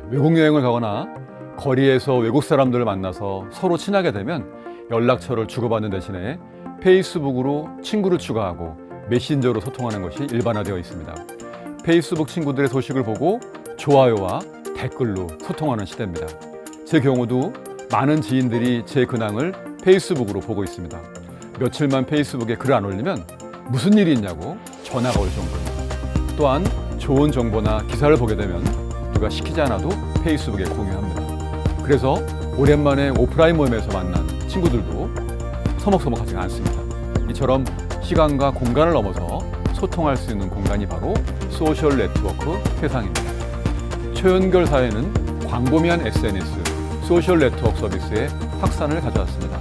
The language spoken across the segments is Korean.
외국 여행을 가거나 거리에서 외국 사람들을 만나서 서로 친하게 되면 연락처를 주고받는 대신에 페이스북으로 친구를 추가하고 메신저로 소통하는 것이 일반화되어 있습니다. 페이스북 친구들의 소식을 보고 좋아요와 댓글로 소통하는 시대입니다. 제 경우도 많은 지인들이 제 근황을 페이스북으로 보고 있습니다. 며칠만 페이스북에 글 안 올리면 무슨 일이 있냐고 전화가 올 정도입니다. 또한 좋은 정보나 기사를 보게 되면 누가 시키지 않아도 페이스북에 공유합니다. 그래서 오랜만에 오프라인 모임에서 만난 친구들도 서먹서먹하지가 않습니다. 이처럼 시간과 공간을 넘어서 소통할 수 있는 공간이 바로 소셜 네트워크 세상입니다. 최연결 사회는 광범위한 SNS, 소셜 네트워크 서비스의 확산을 가져왔습니다.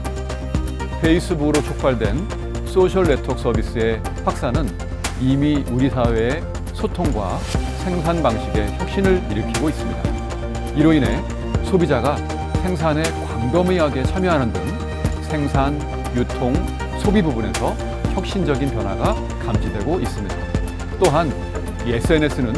페이스북으로 촉발된 소셜 네트워크 서비스의 확산은 이미 우리 사회의 소통과 생산 방식의 혁신을 일으키고 있습니다. 이로 인해 소비자가 생산에 광범위하게 참여하는 등 생산, 유통, 소비 부분에서 혁신적인 변화가 감지되고 있습니다. 또한 이 SNS는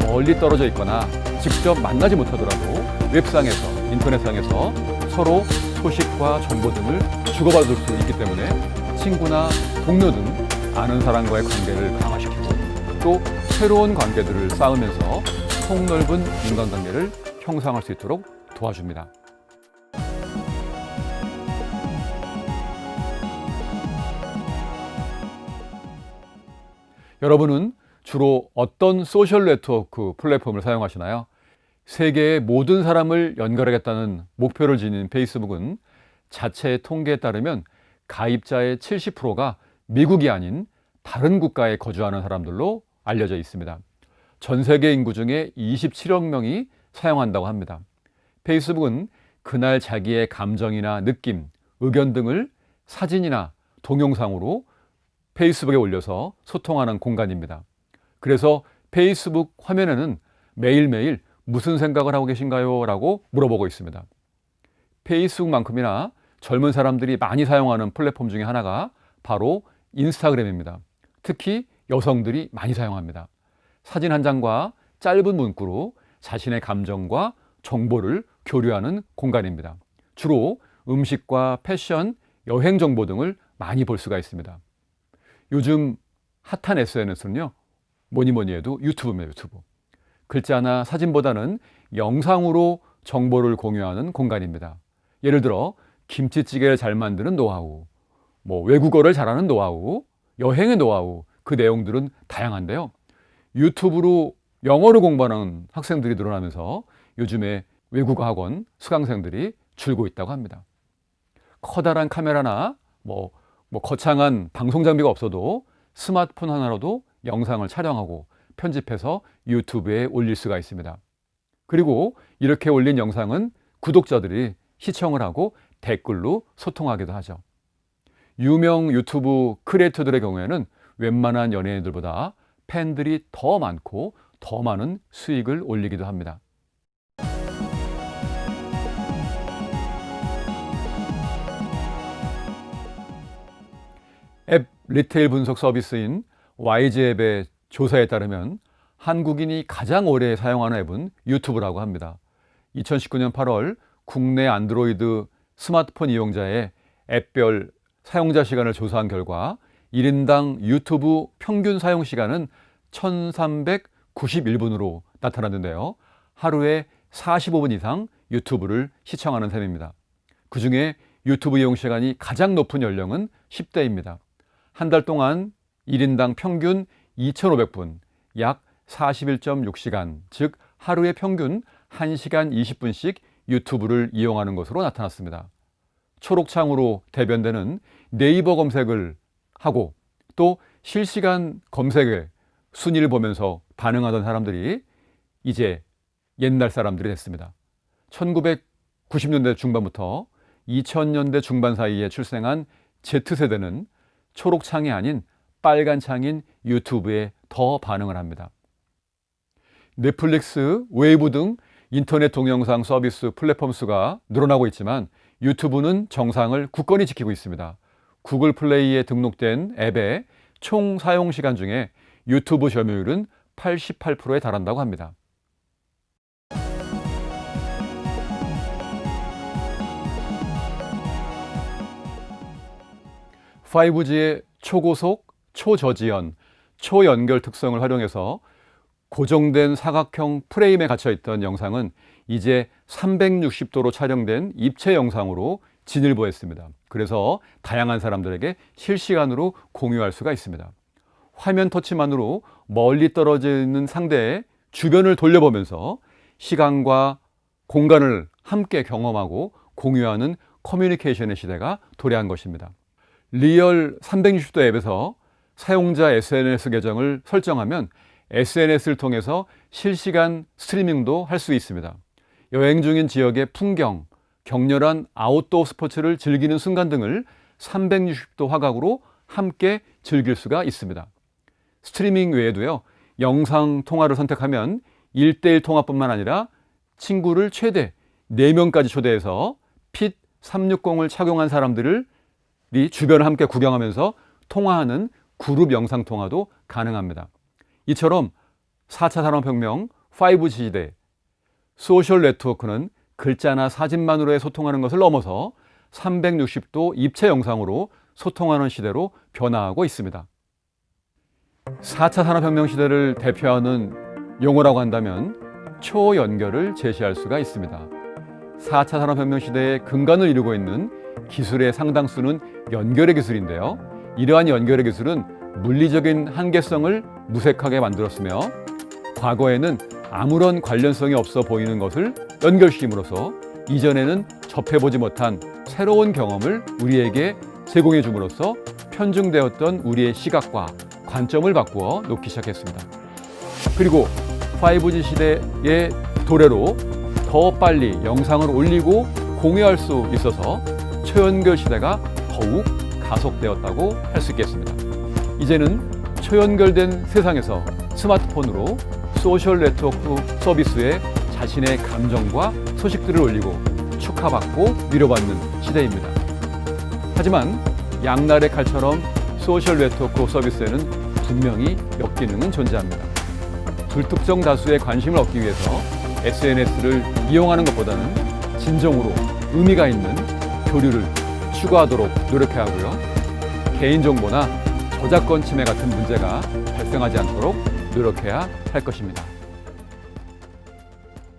멀리 떨어져 있거나 직접 만나지 못하더라도 웹상에서, 인터넷상에서 서로 소식과 정보 등을 주고받을 수 있기 때문에 친구나 동료 등 아는 사람과의 관계를 강화시키고 또 새로운 관계들을 쌓으면서 폭넓은 인간관계를 형성할 수 있도록 도와줍니다. 여러분은 주로 어떤 소셜 네트워크 플랫폼을 사용하시나요? 세계의 모든 사람을 연결하겠다는 목표를 지닌 페이스북은 자체 통계에 따르면 가입자의 70%가 미국이 아닌 다른 국가에 거주하는 사람들로 알려져 있습니다. 전 세계 인구 중에 27억 명이 사용한다고 합니다. 페이스북은 그날 자기의 감정이나 느낌, 의견 등을 사진이나 동영상으로 페이스북에 올려서 소통하는 공간입니다. 그래서 페이스북 화면에는 매일매일 무슨 생각을 하고 계신가요? 라고 물어보고 있습니다. 페이스북만큼이나 젊은 사람들이 많이 사용하는 플랫폼 중에 하나가 바로 인스타그램입니다. 특히 여성들이 많이 사용합니다. 사진 한 장과 짧은 문구로 자신의 감정과 정보를 교류하는 공간입니다. 주로 음식과 패션, 여행 정보 등을 많이 볼 수가 있습니다. 요즘 핫한 SNS는요, 뭐니 해도 유튜브입니다. 유튜브. 글자나 사진보다는 영상으로 정보를 공유하는 공간입니다. 예를 들어 김치찌개를 잘 만드는 노하우, 외국어를 잘하는 노하우, 여행의 노하우, 그 내용들은 다양한데요. 유튜브로 영어를 공부하는 학생들이 늘어나면서 요즘에 외국어 학원 수강생들이 줄고 있다고 합니다. 커다란 카메라나 거창한 방송 장비가 없어도 스마트폰 하나로도 영상을 촬영하고 편집해서 유튜브에 올릴 수가 있습니다. 그리고 이렇게 올린 영상은 구독자들이 시청을 하고 댓글로 소통하기도 하죠. 유명 유튜브 크리에이터들의 경우에는 웬만한 연예인들보다 팬들이 더 많고 더 많은 수익을 올리기도 합니다. 앱 리테일 분석 서비스인 YG앱의 조사에 따르면 한국인이 가장 오래 사용하는 앱은 유튜브라고 합니다. 2019년 8월 국내 안드로이드 스마트폰 이용자의 앱별 사용자 시간을 조사한 결과 1인당 유튜브 평균 사용 시간은 1391분으로 나타났는데요. 하루에 45분 이상 유튜브를 시청하는 셈입니다. 그중에 유튜브 이용 시간이 가장 높은 연령은 10대입니다. 한 달 동안 1인당 평균 2,500분, 약 41.6시간, 즉 하루에 평균 1시간 20분씩 유튜브를 이용하는 것으로 나타났습니다. 초록창으로 대변되는 네이버 검색을 하고 또 실시간 검색의 순위를 보면서 반응하던 사람들이 이제 옛날 사람들이 됐습니다. 1990년대 중반부터 2000년대 중반 사이에 출생한 Z세대는 초록창이 아닌 빨간 창인 유튜브에 더 반응을 합니다. 넷플릭스, 웨이브 등 인터넷 동영상 서비스 플랫폼 수가 늘어나고 있지만 유튜브는 정상을 굳건히 지키고 있습니다. 구글 플레이에 등록된 앱의 총 사용 시간 중에 유튜브 점유율은 88%에 달한다고 합니다. 5G의 초고속, 초저지연, 초연결 특성을 활용해서 고정된 사각형 프레임에 갇혀있던 영상은 이제 360도로 촬영된 입체 영상으로 진일보했습니다. 그래서 다양한 사람들에게 실시간으로 공유할 수가 있습니다. 화면 터치만으로 멀리 떨어져 있는 상대의 주변을 돌려보면서 시간과 공간을 함께 경험하고 공유하는 커뮤니케이션의 시대가 도래한 것입니다. 리얼 360도 앱에서 사용자 SNS 계정을 설정하면 SNS를 통해서 실시간 스트리밍도 할 수 있습니다. 여행 중인 지역의 풍경, 격렬한 아웃도어 스포츠를 즐기는 순간 등을 360도 화각으로 함께 즐길 수가 있습니다. 스트리밍 외에도요, 영상 통화를 선택하면 1:1 통화뿐만 아니라 친구를 최대 4명까지 초대해서 핏 360을 착용한 사람들이 주변을 함께 구경하면서 통화하는 그룹 영상 통화도 가능합니다. 이처럼 4차 산업혁명 5G 시대, 소셜 네트워크는 글자나 사진만으로의 소통하는 것을 넘어서 360도 입체 영상으로 소통하는 시대로 변화하고 있습니다. 4차 산업혁명 시대를 대표하는 용어라고 한다면 초연결을 제시할 수가 있습니다. 4차 산업혁명 시대의 근간을 이루고 있는 기술의 상당수는 연결의 기술인데요. 이러한 연결의 기술은 물리적인 한계성을 무색하게 만들었으며 과거에는 아무런 관련성이 없어 보이는 것을 연결시킴으로써 이전에는 접해보지 못한 새로운 경험을 우리에게 제공해 줌으로써 편중되었던 우리의 시각과 관점을 바꾸어 놓기 시작했습니다. 그리고 5G 시대의 도래로 더 빨리 영상을 올리고 공유할 수 있어서 초연결 시대가 더욱 가속되었다고 할 수 있겠습니다. 이제는 초연결된 세상에서 스마트폰으로 소셜 네트워크 서비스에 자신의 감정과 소식들을 올리고 축하받고 위로받는 시대입니다. 하지만 양날의 칼처럼 소셜 네트워크 서비스에는 분명히 역기능은 존재합니다. 불특정 다수의 관심을 얻기 위해서 SNS를 이용하는 것보다는 진정으로 의미가 있는 교류를 추구하도록 노력해야 하고요. 개인정보나 저작권 침해 같은 문제가 발생하지 않도록 노력해야 할 것입니다.